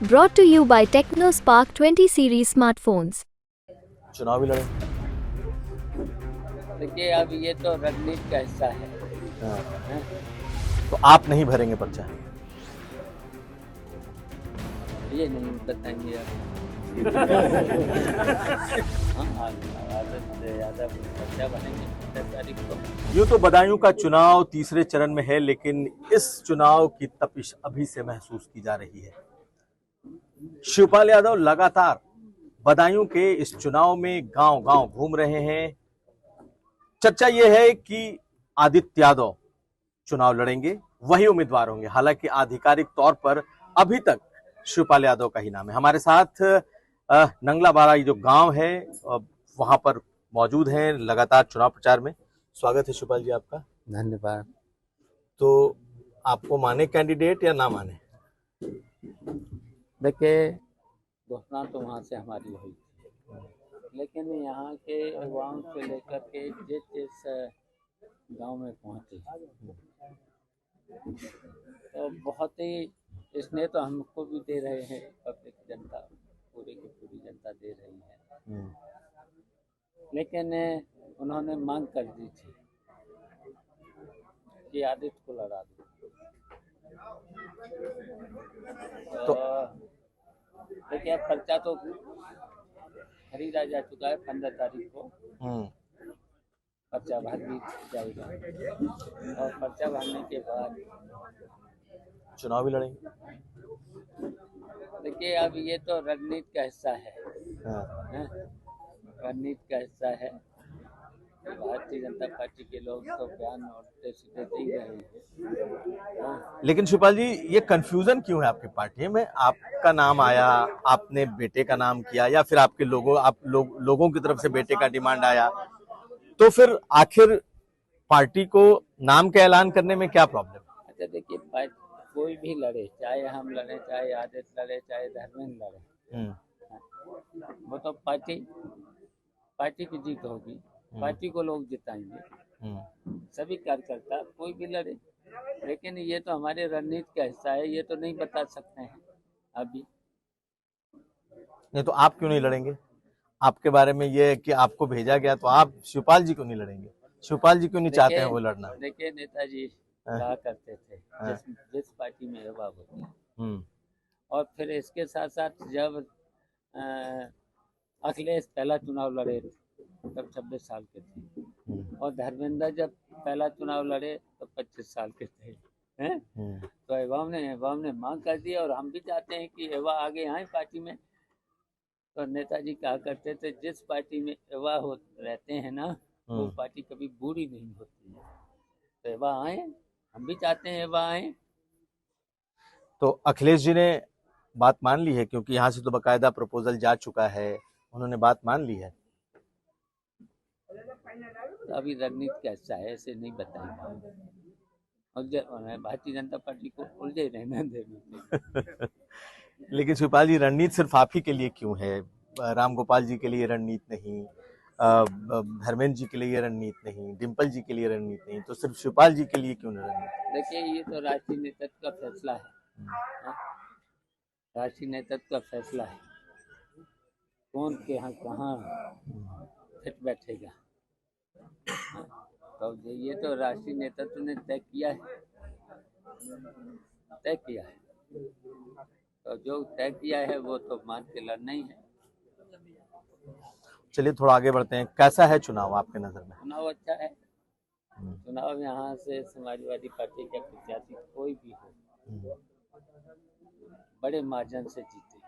Brought to you by TechnoSpark 20 series smartphones. चुनाव भी लड़ेंगे। देखिए अब ये तो रणनीति का हिस्सा है। हाँ। तो आप नहीं भरेंगे पर्चा? ये नहीं बताएंगे आप। हाँ, आदत से ज़्यादा पर्चा बनेंगे 10 तारीख को। यूं तो बदायूं का चुनाव तीसरे चरण में है, लेकिन इस चुनाव की तपिश अभी से महसूस की जा रही है। शिवपाल यादव लगातार बदायूं के इस चुनाव में गांव-गांव घूम रहे हैं। चर्चा यह है कि आदित्य यादव चुनाव लड़ेंगे, वही उम्मीदवार होंगे। हालांकि आधिकारिक तौर पर अभी तक शिवपाल यादव का ही नाम है। हमारे साथ नंगला बारा जो गांव है वहां पर मौजूद हैं लगातार चुनाव प्रचार में। स्वागत है शिवपाल जी आपका। धन्यवाद। तो आपको माने कैंडिडेट या ना माने? देखिए घोषणा तो वहाँ से हमारी हुई थी, लेकिन यहाँ के युवाओं से लेकर के जिस गांव में पहुँचे तो बहुत ही स्नेह तो हमको भी दे रहे हैं। पब्लिक जनता पूरी की पूरी जनता दे रही है, लेकिन उन्होंने मांग कर दी थी कि आदित्य को लड़ा दो। तो देखिए अब पर्चा तो खरीदा जा चुका है। 15 तारीख को पर्चा भर भी जाएगा और पर्चा भरने के बाद चुनाव भी लड़ेंगे। देखिए अब ये तो रणनीति का हिस्सा है। हाँ। रणनीति का हिस्सा है। भारतीय जनता पार्टी के लोग तो बयान और सीधे दे ही रहे हैं। लेकिन शिवपाल जी ये कंफ्यूजन क्यों है आपकी पार्टी में? आपका नाम आया, आपने बेटे का नाम किया, या फिर आपके लोगों की तरफ से बेटे का डिमांड आया, तो फिर आखिर पार्टी को नाम का ऐलान करने में क्या प्रॉब्लम? अच्छा देखिए कोई भी लड़े, चाहे हम लड़े, चाहे आदित्य लड़े, चाहे धर्मेंद्र लड़े, वो तो पार्टी की जीत होगी। पार्टी को लोग जिताएंगे। सभी कार्यकर्ता कोई भी लड़े, लेकिन ये तो हमारे रणनीति का हिस्सा है। ये तो नहीं बता सकते हैं अभी। नहीं तो आप क्यों नहीं लड़ेंगे? आपके बारे में ये है कि आपको भेजा गया, तो आप शिवपाल जी क्यों नहीं लड़ेंगे? शिवपाल जी क्यों नहीं चाहते हैं वो लड़ना? देखिए नेताजी कहा करते थे जिस पार्टी में युवा होते हैं, और फिर इसके साथ साथ जब अखिलेश पहला चुनाव लड़े तब 26 साल के थे, और धर्मेंद्र जब पहला चुनाव लड़े तब 25 साल के थे। हैं? तो युवाओं ने मांग कर दी, और हम भी चाहते हैं कि युवा आगे आए पार्टी में। तो नेताजी कहा करते थे जिस पार्टी में युवा रहते हैं ना, वो पार्टी कभी बूढ़ी नहीं होती है। तो युवा आए, हम भी चाहते हैं युवा आए। तो अखिलेश जी ने बात मान ली है, क्योंकि यहाँ से तो बकायदा प्रपोजल जा चुका है, उन्होंने बात मान ली है। तो अभी रणनीति का हिस्सा है, ऐसे नहीं बताएंगे। भारतीय जनता पार्टी को उलझे रहने देंगे। लेकिन शिवपाल जी रणनीति सिर्फ आप ही के लिए क्यों है? राम गोपाल जी के लिए रणनीति नहीं, धर्मेंद्र जी के लिए रणनीति नहीं, डिम्पल जी के लिए रणनीति नहीं, तो सिर्फ शिवपाल जी के लिए क्यों रणनीति? देखिए ये तो राष्ट्रीय नेतृत्व का फैसला है। राष्ट्रीय नेतृत्व का फैसला है कौन के यहाँ कहाँ फिट बैठेगा। तो ये तो राष्ट्रीय नेतृत्व ने तय किया है। तो जो तय किया है वो तो मान के लड़ना ही है। चलिए थोड़ा आगे बढ़ते हैं। कैसा है चुनाव आपके नजर में? चुनाव अच्छा है। चुनाव यहाँ से समाजवादी पार्टी के प्रत्याशी कोई भी हो बड़े मार्जिन से जीते।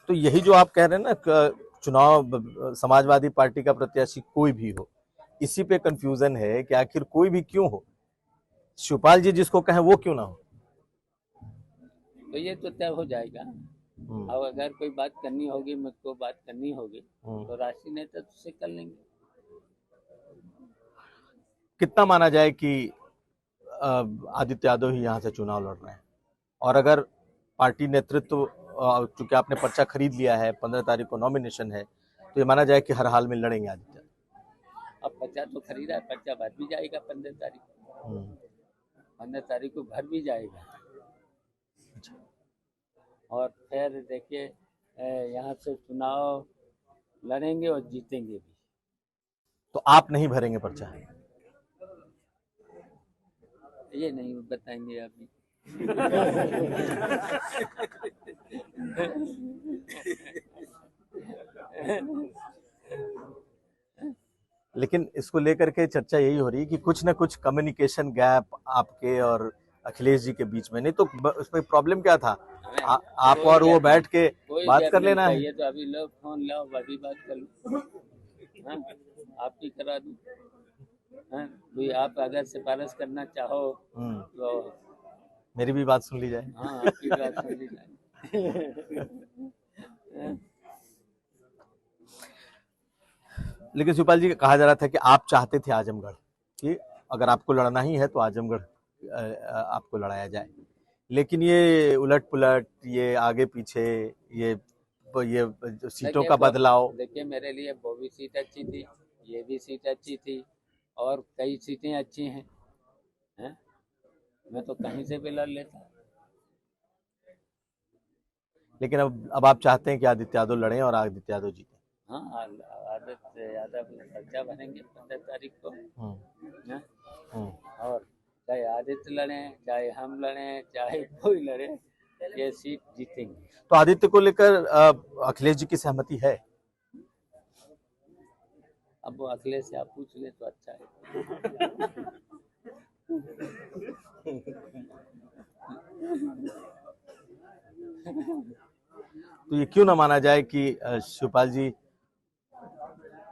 तो यही जो आप कह रहे हैं ना, चुनाव समाजवादी पार्टी का प्रत्याशी कोई भी हो, इसी पे कंफ्यूजन है कि आखिर कोई भी क्यों हो, शिवपाल जी जिसको कहें वो क्यों ना हो? तो ये तो तय हो जाएगा। अब अगर कोई बात करनी होगी, मुझको बात करनी होगी, तो राष्ट्रीय नेतृत्व से कर लेंगे। कितना माना जाए कि आदित्य यादव ही यहाँ से चुनाव लड़ रहे हैं? और अगर पार्टी नेतृत्व, चूंकि आपने पर्चा खरीद लिया है, 15 तारीख को नॉमिनेशन है, तो ये माना जाए कि हर हाल में लड़ेंगे आदित्य? अब पर्चा तो खरीदा है, पर्चा भर भी जाएगा 15 तारीख को। 15 तारीख को भर भी जाएगा। और फिर देखिए यहाँ से चुनाव लड़ेंगे और जीतेंगे भी। तो आप नहीं भरेंगे पर्चा? ये नहीं बताएंगे अभी। लेकिन इसको लेकर के चर्चा यही हो रही है कि कुछ ना कुछ कम्युनिकेशन गैप आपके और अखिलेश जी के बीच में, नहीं तो उसमें प्रॉब्लम क्या था? आप और वो बैठ के बात कर लेना है। ये तो अभी लो फोन लाओ, अभी बात कर लो। हाँ, आप ही करा दूं। हाँ, भाई आप अगर सिफारिश करना चाहो तो मेरी भी बात सुन ली जाए। हाँ, आपकी बात सुन ली जाए। लेकिन शिवपाल जी, कहा जा रहा था कि आप चाहते थे आजमगढ़, कि अगर आपको लड़ना ही है तो आजमगढ़ आपको लड़ाया जाए, लेकिन ये उलट पुलट, ये आगे पीछे, ये सीटों का बदलाव। देखिए मेरे लिए वो भी सीट अच्छी थी, ये भी सीट अच्छी थी, और कई सीटें अच्छी हैं, हैं? मैं तो कहीं से भी लड़ लेता। लेकिन अब आप चाहते हैं कि आदित्य यादव लड़ें और आदित्य यादव जीते? हाँ, आदित्य यादव पर्चा भरेंगे 15 तारीख को। हैं? और चाहे आदित्य लड़े, चाहे हम लड़े, चाहे कोई लड़े, ये सीट जीतेंगे। तो आदित्य को लेकर अखिलेश जी की सहमति है? अब वो अखिलेश से आप पूछ ले तो अच्छा है। तो ये क्यों ना माना जाए कि शिवपाल जी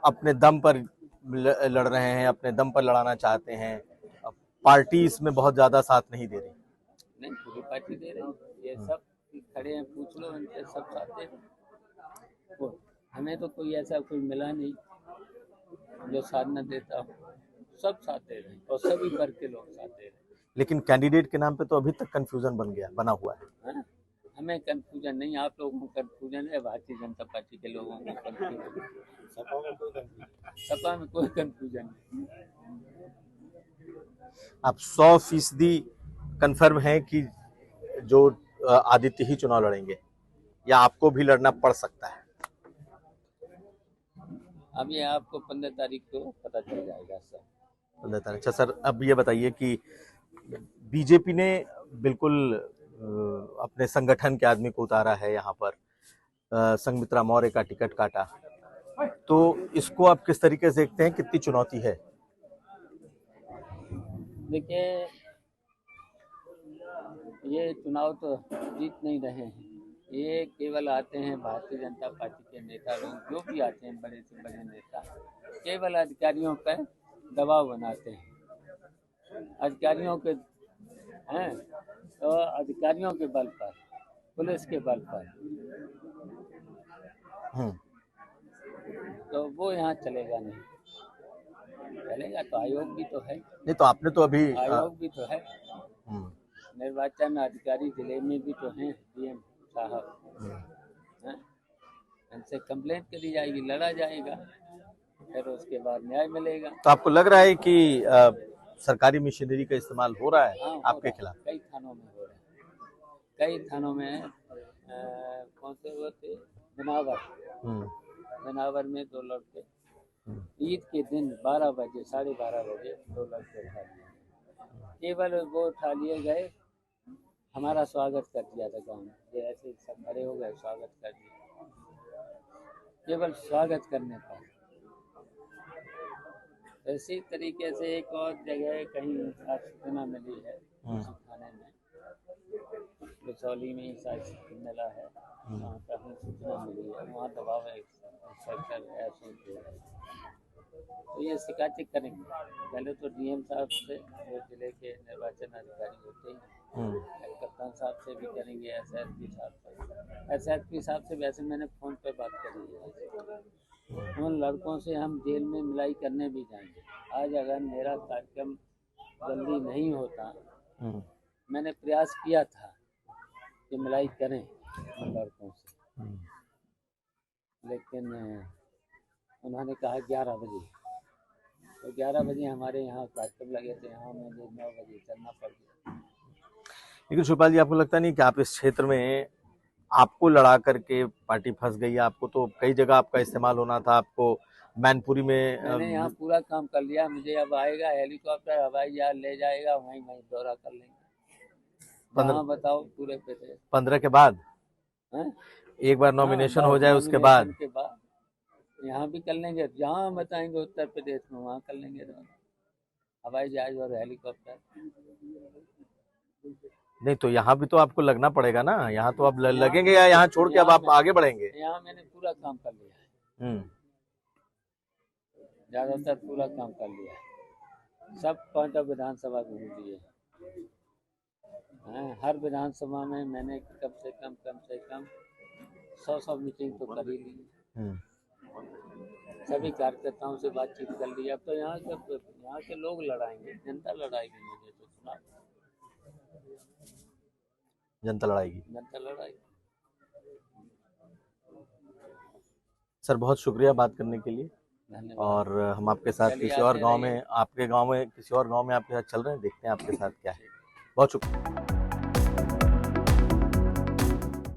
अपने दम पर लड़ रहे हैं, अपने दम पर लड़ाना चाहते हैं, पार्टी इसमें बहुत ज्यादा साथ नहीं दे रही? नहीं, पूरी पार्टी दे रही है, ये सब खड़े हैं, पूछ लो इनसे, सब साथ दे रहे। हमें तो कोई ऐसा कोई मिला नहीं जो साथ न देता हो, सब साथ दे रहे हैं और सभी वर्ग के लोग साथ दे रहे हैं। लेकिन कैंडिडेट के नाम पे तो अभी तक कंफ्यूजन बना हुआ है। हाँ? हमें कंफ्यूजन नहीं, आप लोगों को कंफ्यूजन है, भारतीय जनता पार्टी के लोगों को कंफ्यूजन। सपा में कोई कंफ्यूजन नहीं। आप 100% कंफर्म हैं कि जो आदित्य ही चुनाव लड़ेंगे, या आपको भी लड़ना पड़ सकता है? अब ये आपको 15 तारीख को पता चल जाएगा सर। 15 तारीख। अच्छा सर, अब ये बताइए कि बीजेपी ने बिल्कुल अपने संगठन के आदमी को उतारा है यहाँ पर, संघमित्रा मौर्य का टिकट काटा, तो इसको आप किस तरीके से देखते हैं, कितनी चुनौती है? देखिए, ये चुनाव तो जीत नहीं रहे हैं, ये केवल आते हैं भारतीय जनता पार्टी के नेता लोग, जो भी आते हैं बड़े से बड़े नेता, केवल अधिकारियों पर दबाव बनाते हैं। अधिकारियों के हैं तो अधिकारियों के बल पर, पुलिस के बल पर, तो वो यहाँ चलेगा नहीं। चलेगा तो आयोग भी तो है। नहीं तो आपने तो अभी आयोग भी तो है, निर्वाचन अधिकारी जिले में भी तो हैं, डीएम साहब, इनसे कंप्लेंट करी जाएगी, लड़ा जाएगा, फिर उसके बाद न्याय मिलेगा। तो आपको लग रहा है कि सरकारी मशीनरी का इस्तेमाल हो रहा है? हाँ, आपके खिलाफ? कई थानों में हो रहा है, कई थानों में। कौन से वो थे, बनावर में 2 लड़के ईद के दिन 12 बजे 12:30 बजे 2 लड़के उठा लिए, केवल वो उठा लिए गए, हमारा स्वागत कर दिया था गाँव में, ये ऐसे सब खड़े हो गए, स्वागत कर दिया, केवल स्वागत करने पर। इसी तरीके से एक और जगह कहीं सूचना मिली है, थाने में, बिचौली में ही शायद मिला है, वहाँ कहीं सूचना मिली है, वहाँ दबाव है, तो ये शिकायत करेंगे। पहले तो डीएम साहब से, जो जिले के निर्वाचन अधिकारी होते हैं, कप्तान साहब से भी करेंगे, एसएसपी साहब से। एसएसपी साहब से वैसे मैंने फोन पे बात करी है, उन लड़कों से हम जेल में मिलाई करने भी जाएंगे। आज अगर मेरा कार्यक्रम जल्दी नहीं होता, मैंने प्रयास किया था कि मिलाई करें उन लड़कों से, लेकिन उन्होंने कहा 11 बजे, तो 11 बजे हमारे यहाँ कार्यक्रम लगे थे, यहाँ मुझे 9 बजे चलना पड़ गया। लेकिन शिवपाल जी, आपको लगता नहीं कि आप इस क्षेत्र में आपको लड़ा करके पार्टी फंस गई है। आपको तो कई जगह आपका इस्तेमाल होना था, आपको मैनपुरी में मैंने यहाँ पूरा काम कर लिया, मुझे अब आएगा हेलीकॉप्टर, हवाई जहाज ले जाएगा, वहीं वहीं दौरा कर लेंगे। हाँ बताओ पूरे पे 15 के बाद एक बार नॉमिनेशन हो जाए उसके बाद यहाँ भी कर लेंगे, जहाँ बताएंगे उत्तर प्रदेश में वहाँ कर लेंगे हवाई जहाज और हेलीकॉप्टर। नहीं तो यहाँ भी तो आपको लगना पड़ेगा ना, यहाँ तो आप लगेंगे या यहाँ छोड़ के अब आप आगे बढ़ेंगे? यहाँ मैंने पूरा काम कर लिया है, ज्यादातर पूरा काम कर लिया है, सब 5 विधानसभा घूम लिए हैं। हर विधानसभा में मैंने कम से कम 100 मीटिंग तो कर ही ली, सभी कार्यकर्ताओं से बातचीत कर ली। अब तो यहाँ के लोग लड़ाएंगे, जनता लड़ाएगी, मुझे तो सुना जनता लड़ाएगी। सर बहुत शुक्रिया बात करने के लिए, और हम आपके साथ किसी और गांव में, आपके गांव में किसी और गांव में आपके साथ चल रहे हैं, देखते हैं आपके साथ क्या है। बहुत शुक्रिया।